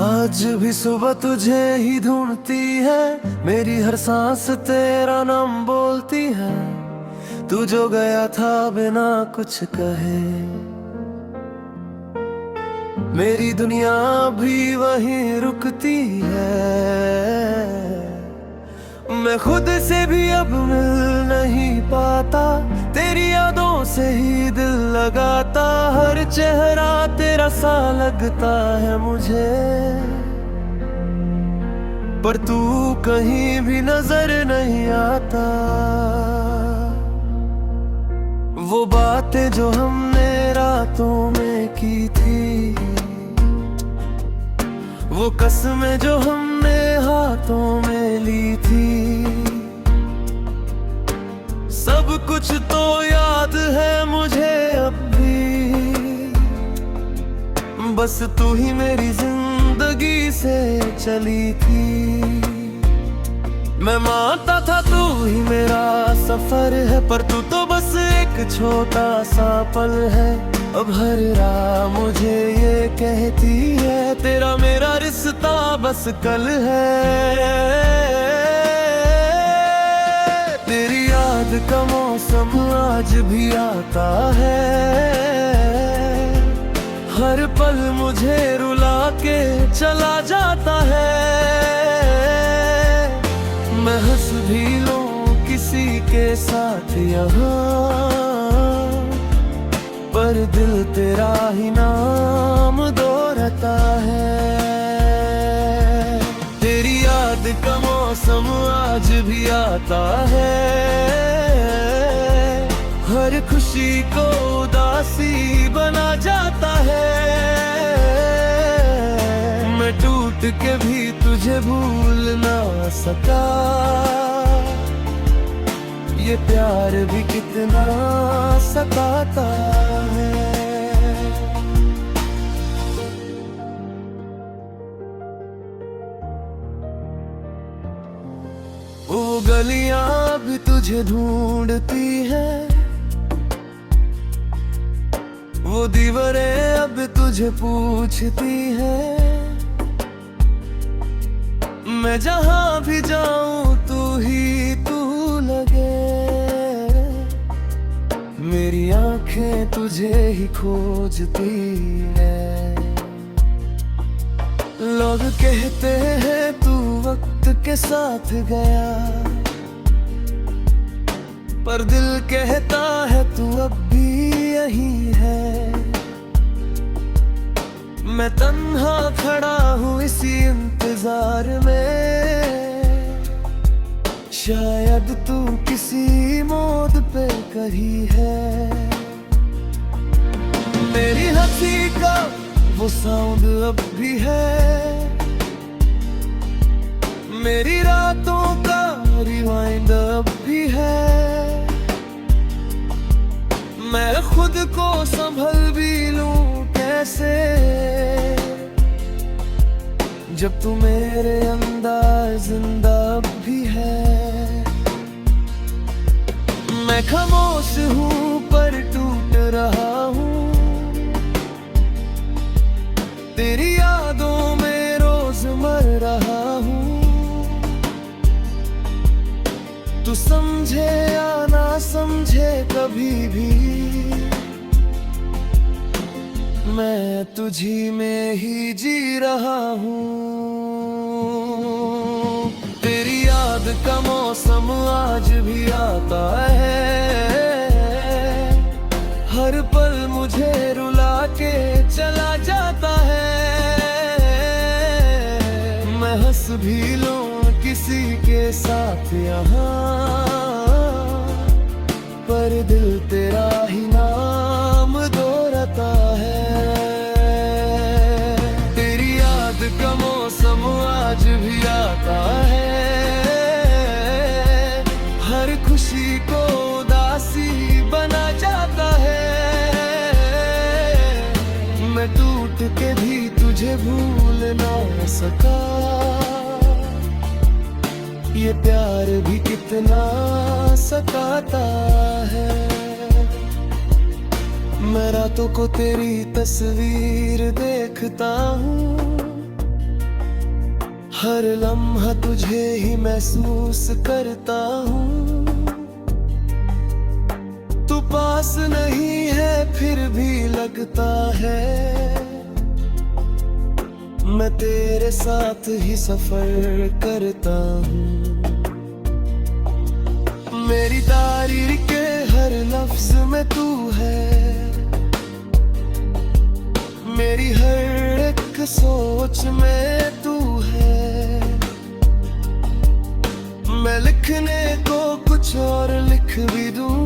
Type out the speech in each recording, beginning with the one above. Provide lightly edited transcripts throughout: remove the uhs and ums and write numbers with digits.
आज भी सुबह तुझे ही ढूंढती है, मेरी हर सांस तेरा नाम बोलती है। तू जो गया था बिना कुछ कहे, मेरी दुनिया भी वहीं रुकती है। मैं खुद से भी अब मिल नहीं पाता, तेरी यादों से ही दिल लगाता। हर चेहरा तेरा सा लगता है मुझे, पर तू कहीं भी नजर नहीं आता। वो बातें जो हमने रातों में की थी, वो कसमें जो हमने हाथों में ली थी, सब कुछ तो याद है मुझे अब भी। बस तू ही मेरी जिंदगी से चली थी। मैं मानता था तू ही मेरा सफर है, पर तू तो बस एक छोटा सा पल है। अब हर रात मुझे ये कहती है, तेरा मेरा रिश्ता बस कल है। तेरी याद का मौसम आज भी आता है, हर पल मुझे रुला के चला जाता है। मैं हंस भी लूं किसी के साथ यहाँ, पर दिल तेरा ही नाम दोहराता है। तेरी याद का मौसम आज भी आता है, हर खुशी को उदासी बना जाता है। मैं टूट के भी तुझे भूल ना सका, ये प्यार भी कितना सताता है। वो गलियां भी तुझे ढूंढती है, वो दीवारें अब तुझे पूछती है। मैं जहां भी जाऊं तू ही तू लगे, मेरी आंखें तुझे ही खोजती है। लोग कहते हैं तू वक्त के साथ गया, पर दिल कहता है तू अब भी यही है। मैं तन्हा खड़ा हूँ इसी इंतजार में, शायद तू किसी मौत पे कही है। मेरी हंसी का वो साउंड अब भी है, मेरी रातों का रिवाइंड अब भी है। मैं खुद को संभल भी लूं कैसे, जब तू मेरे अंदर जिंदा भी है। मैं खामोश हूँ पर टूट रहा हूँ, तेरी यादों में रोज मर रहा हूँ। तू समझे या ना समझे कभी भी, मैं तुझी में ही जी रहा हूँ। तेरी याद का मौसम आज भी आता है, हर पल मुझे रुला के चला जाता है। मैं हंस भी लूं किसी के साथ यहाँ, पर दिल तेरा ही नाम दोहराता है। तेरी याद का मौसम आज भी आता है, हर खुशी को उदासी बना जाता है। मैं टूट के भी तुझे भूल ना सका, ये प्यार भी कितना सताता है। मैं रातों को तेरी तस्वीर देखता हूँ, हर लम्हा तुझे ही महसूस करता हूँ। तू पास नहीं है फिर भी लगता है मैं तेरे साथ ही सफर करता हूँ। मेरी तारीर के हर लफ्ज में तू है, मेरी हर एक सोच में तू है। मैं लिखने को कुछ और लिख भी दूं,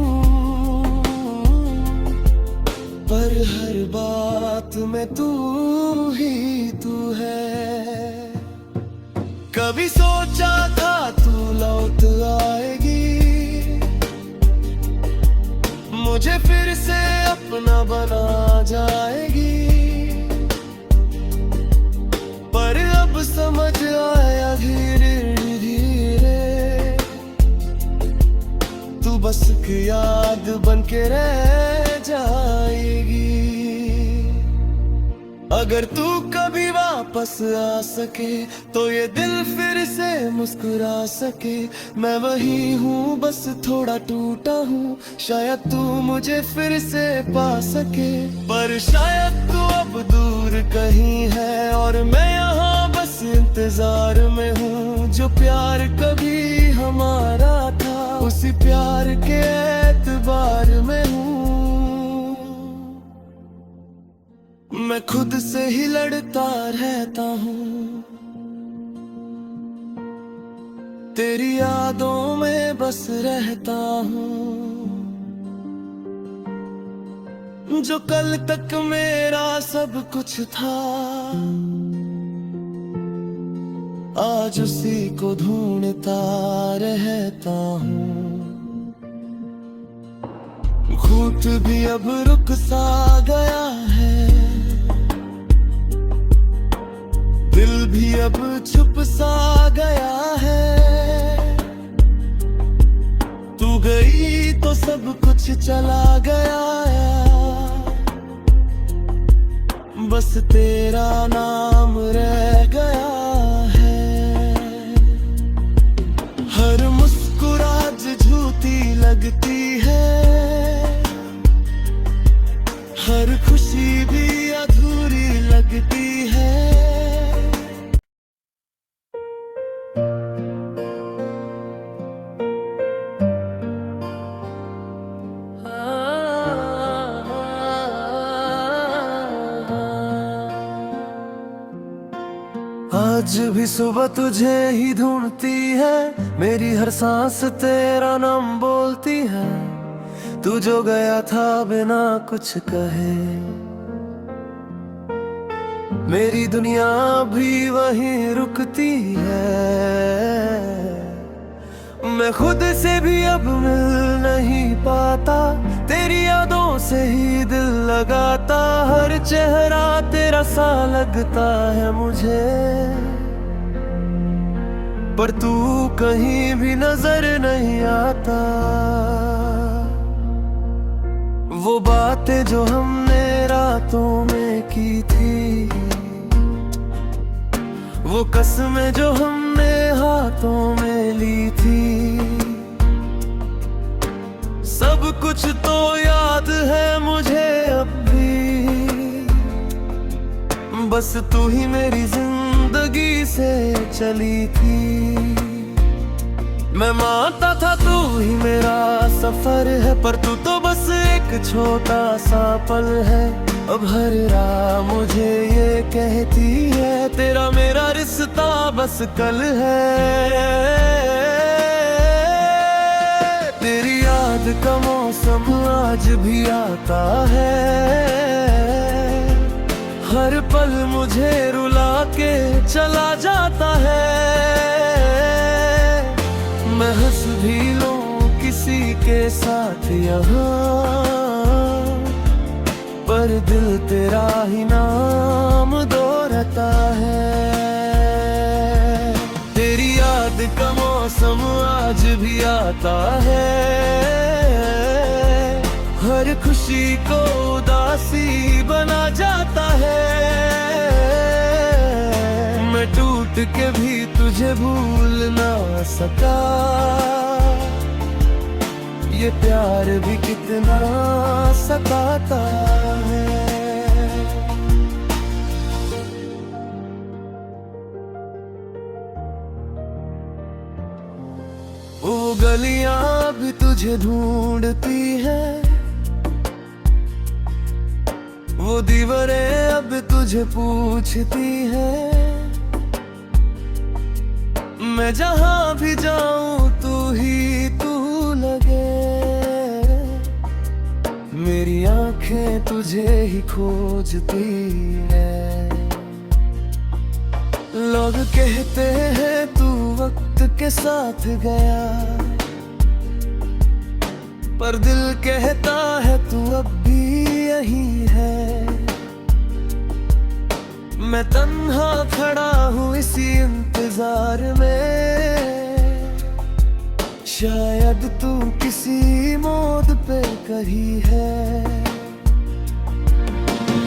पर हर बात में तू ही तू है। कभी सोचा था तू लौट आएगी, मुझे फिर से अपना बना जाएगी, पर अब समझ आया धीरे धीरे तू बस की याद बन के रह जाएगी। अगर तू कभी वापस आ सके तो ये दिल फिर से मुस्कुरा सके। मैं वही हूँ बस थोड़ा टूटा हूँ, शायद तू मुझे फिर से पा सके। पर शायद तू अब दूर कहीं है और मैं यहाँ बस इंतजार में हूँ। जो प्यार कभी हमारा था उसी प्यार के एतबार में हूँ। मैं खुद से ही लड़ता रहता हूँ, तेरी यादों में बस रहता हूँ। जो कल तक मेरा सब कुछ था आज उसी को ढूंढता रहता हूँ। घूंट भी अब रुक सा गया है, दिल भी अब छुप सा गया है। तू गई तो सब कुछ चला गया है, बस तेरा नाम रह गया है। हर मुस्कुराहट झूठी लगती है, हर खुशी भी अधूरी लगती है। आज भी सुबह तुझे ही ढूंढती है, मेरी हर सांस तेरा नाम बोलती है। तू जो गया था बिना कुछ कहे, मेरी दुनिया भी वहीं रुकती है। मैं खुद से भी अब मिल नहीं पाता, तेरी यादों से ही दिल लगाता। हर चेहरा तेरा सा लगता है मुझे, पर तू कहीं भी नजर नहीं आता। वो बातें जो हमने रातों में की थी, वो कसमें जो हमने हाथों में ली थी, सब कुछ तो याद है मुझे अब भी। बस तू ही मेरी जिंदगी से चली थी। मैं मानता था तू ही मेरा सफर है, पर तू तो बस एक छोटा सा पल है। अब हर राह मुझे ये कहती है, तेरा मेरा रिश्ता बस कल है। तेरी याद का मौसम आज भी आता है, हर पल मुझे रुला के चला जाता है। मैं हंस भी लूं किसी के साथ यहाँ, पर दिल तेरा ही नाम दोहराता है। तेरी याद का मौसम आज भी आता है, हर खुशी को उदासी बना जाता है। मैं मैं टूट के भी तुझे भूल ना सका। ये प्यार भी कितना सताता है। वो गलियां भी तुझे ढूंढती हैं, वो दीवारें अब तुझे पूछती हैं। मैं जहां भी जाऊं तू ही तू लगे, मेरी आंखें तुझे ही खोजती हैं। लोग कहते हैं तू वक्त के साथ गया, पर दिल कहता है तू अब भी यही है। मैं तन्हा खड़ा हूँ इसी इंतजार में, शायद तू किसी मौत पे कहीं है।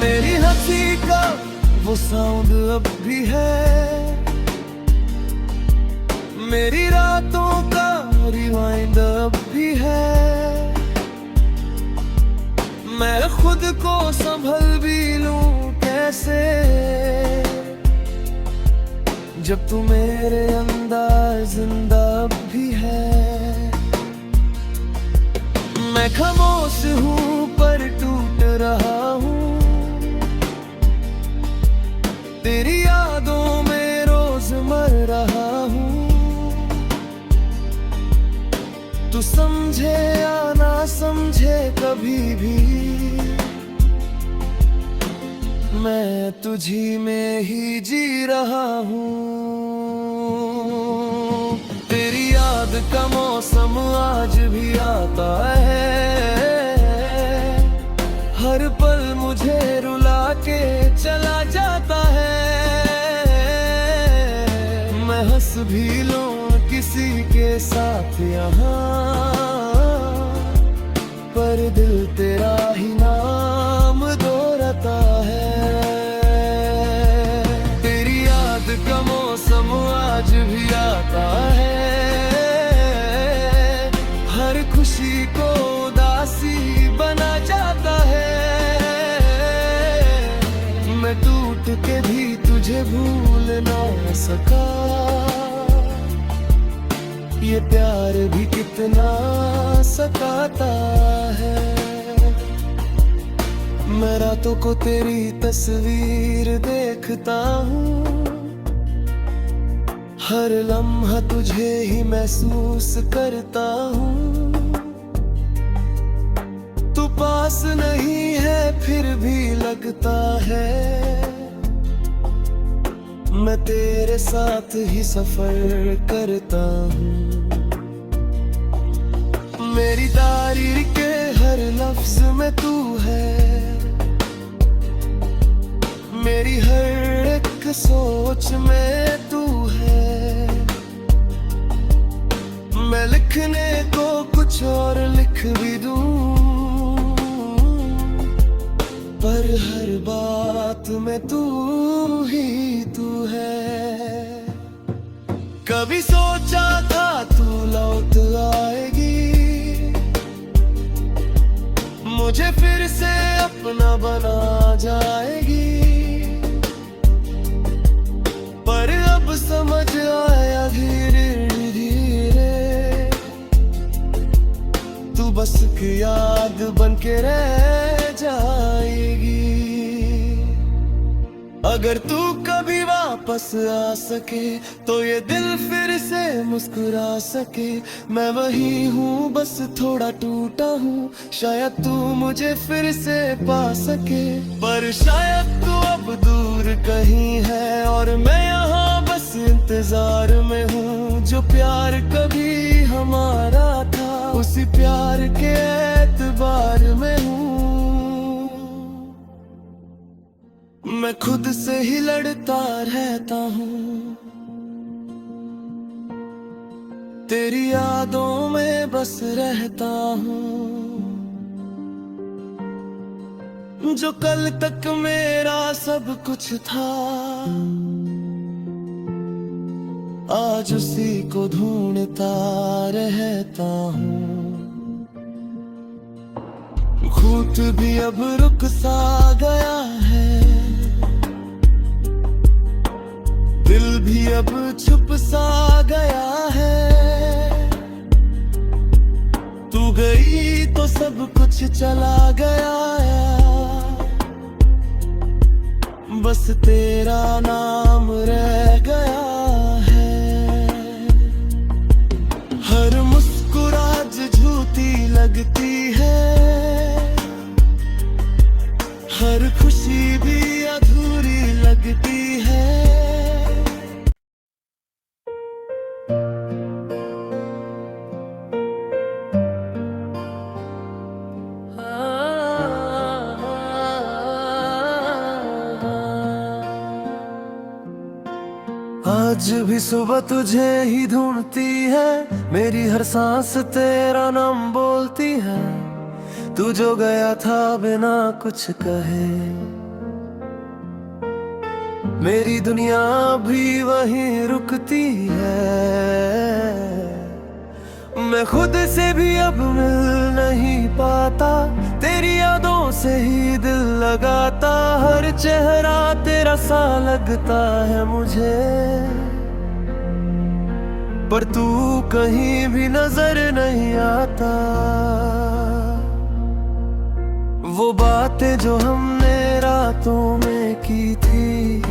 मेरी हंसी का वो साउंड अब भी है, मेरी रातों का रिवाइंड अब भी है। मैं खुद को संभल भी लूं कैसे, जब तू मेरे अंदर जिंदा भी है। मैं खामोश हूँ पर टूट रहा हूँ, तेरी यादों में रोज मर रहा हूँ। तू समझे या ना समझे कभी भी, मैं तुझी में ही जी रहा हूँ। तेरी याद का मौसम आज भी आता है, हर पल मुझे रुला के चला जाता है। मैं हंस भी लूं किसी के साथ यहाँ, पर दिल तेरा ही नाम दोहराता है। तेरी याद का मौसम आज भी आता है, हर खुशी को उदासी बना जाता है। मैं टूट के भी तुझे भूल ना सका, ये प्यार भी कितना सताता है। मैं रातों को तेरी तस्वीर देखता हूँ, हर लम्हा तुझे ही महसूस करता हूँ। तू पास नहीं है फिर भी लगता है, मैं तेरे साथ ही सफर करता हूँ। मेरी तारीर के हर लफ्ज में तू है, मेरी हर एक सोच में तू है। मैं लिखने को कुछ और लिख भी दूं, पर हर बात में तू ही तू है। कभी सोचा था तू लौट आएगी, मुझे फिर से अपना बना जाएगी। पर अब समझ आया धीरे धीरे, तू बस की याद बन के रह जाएगी। अगर तू कभी वापस आ सके तो ये दिल फिर से मुस्कुरा सके। मैं वही हूँ बस थोड़ा टूटा हूँ, शायद तू मुझे फिर से पा सके। पर शायद तू अब दूर कहीं है और मैं यहाँ बस इंतजार में हूँ। जो प्यार कभी हमारा था उसी प्यार के एतबार में हूँ। मैं खुद से ही लड़ता रहता हूँ, तेरी यादों में बस रहता हूँ। जो कल तक मेरा सब कुछ था आज उसी को ढूंढता रहता हूँ। घूंट भी अब रुक सा गया है, दिल भी अब छुप सा गया है। तू गई तो सब कुछ चला गया है, बस तेरा नाम रह गया है। हर मुस्कुराहट झूठी लगती है, हर खुशी भी अधूरी लगती है। आज भी सुबह तुझे ही ढूंढती है, मेरी हर सांस तेरा नाम बोलती है। तू जो गया था बिना कुछ कहे, मेरी दुनिया भी वहीं रुकती है। मैं खुद से भी अब मिल नहीं पाता, तेरी यादों से ही दिल लगाता। हर चेहरा तेरा सा लगता है मुझे, पर तू कहीं भी नजर नहीं आता। वो बातें जो हमने रातों में की थी,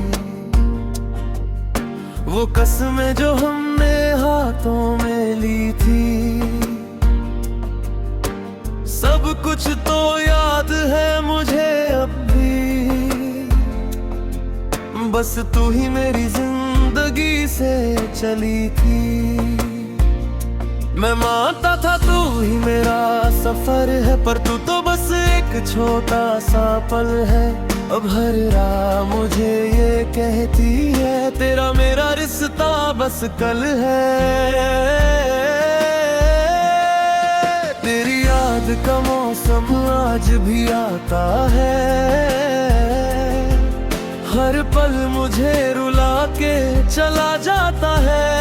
वो कसमें जो हमने हाथों में ली थी, सब कुछ तो याद है मुझे अब भी। बस तू ही मेरी जिंदगी से चली थी। मैं मानता था तू ही मेरा सफर है, पर तू तो बस एक छोटा सा पल है। अब हर राह मुझे ये कहती है, तेरा मेरा रिश्ता बस कल है। तेरी याद का मौसम आज भी आता है, हर पल मुझे रुला के चला जाता है।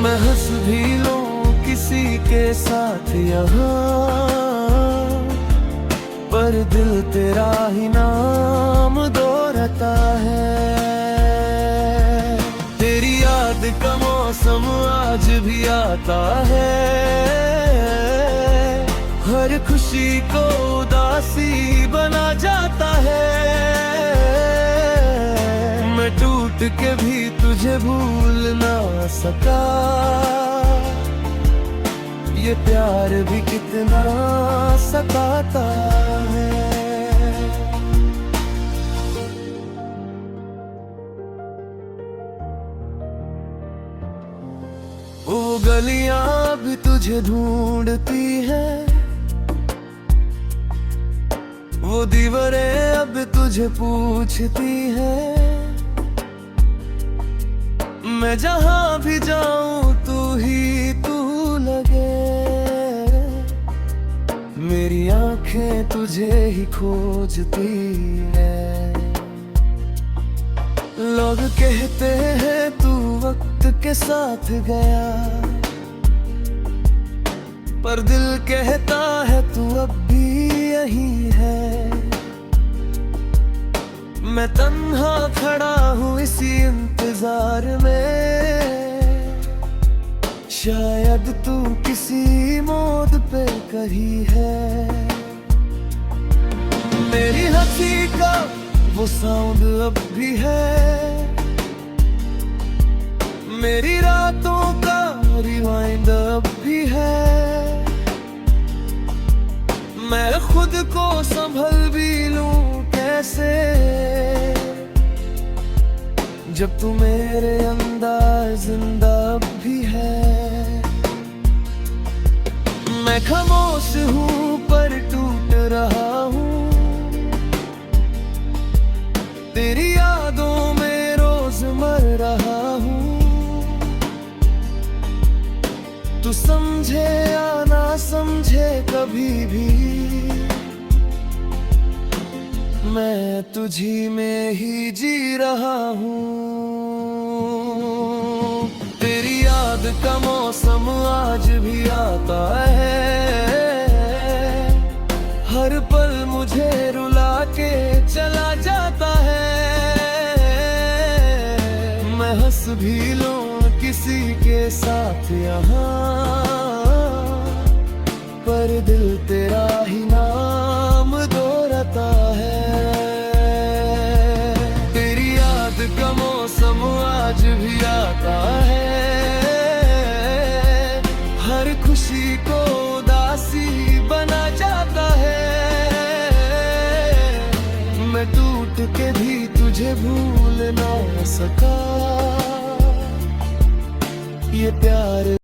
मैं हंस भी लूं किसी के साथ यहाँ, पर दिल तेरा ही नाम दोहराता है। तेरी याद का मौसम आज भी आता है, हर खुशी को उदासी बना जाता है। मैं टूट के भी तुझे भूल ना सका, ये प्यार भी कितना सताता है। वो गलियां भी तुझे ढूंढती है, वो दीवारें अब तुझे पूछती है। मैं जहां भी जाऊं तू ही तू लगे, मेरी आंखें तुझे ही खोजती है। लोग कहते हैं तू वक्त के साथ गया, पर दिल कहता है तू अब भी यही है। मैं तन्हा खड़ा हूँ इसी इंतजार में, शायद तू किसी मौत पे कहीं है। मेरी हंसी का वो साउंड अब भी है, मेरी रातों का रिवाइंड अब भी है। मैं खुद को संभल भी लूं कैसे, जब तू मेरे अंदर जिंदा भी है। मैं खामोश हूँ पर टूट रहा हूँ, तेरी यादों में रोज मर रहा हूँ। तू समझे या ना समझे कभी भी, मैं तुझी में ही जी रहा हूँ। का मौसम आज भी आता है, हर पल मुझे रुला के चला जाता है। मैं हंस भी लूं किसी के साथ यहाँ, पर दिल तेरा ही नाम दोहराता है। तेरी याद का मौसम आज भी आता है, हर खुशी को उदासी बना जाता है। मैं टूट के भी तुझे भूल ना सका, ये प्यार